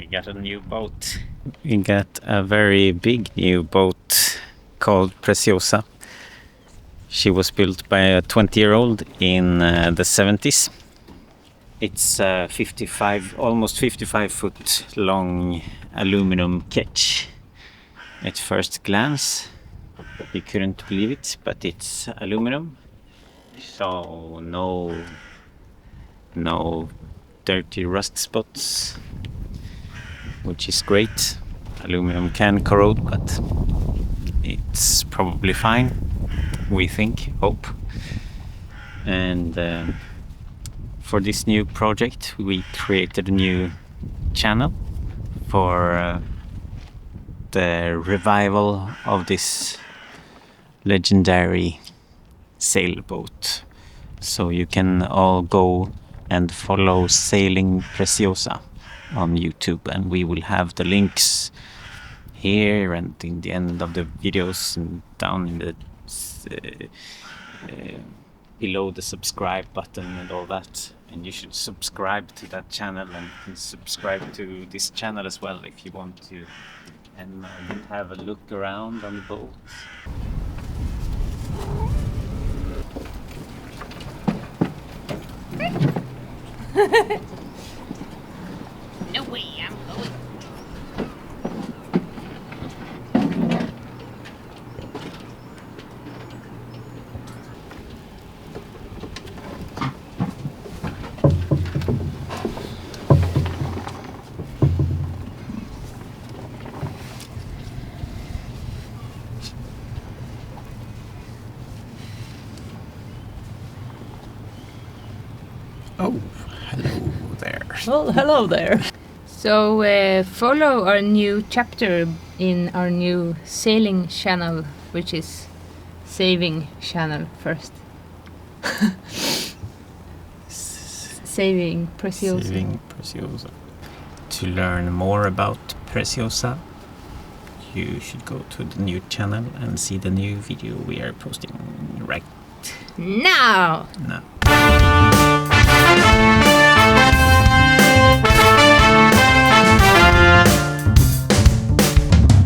We got a new boat. We got a very big new boat called Preciosa. She was built by a 20-year-old in the 70s. It's a almost 55 foot long aluminum ketch. At first glance, you couldn't believe it, but it's aluminum. So no dirty rust spots, which is great. Aluminum can corrode, but it's probably fine, we hope. And for this new project, we created a new channel for the revival of this legendary sailboat. So you can all go and follow Sailing Preciosa on YouTube, and we will have the links here and in the end of the videos and down in the below the subscribe button and all that. And you should subscribe to that channel and subscribe to this channel as well if you want to, and have a look around on the boat. No way, I'm going. Oh, hello there. Well, hello there. So follow our new chapter in our new sailing channel, which is Saving Channel first. Saving Preciosa. Saving Preciosa. To learn more about Preciosa, you should go to the new channel and see the new video we are posting right Now! now.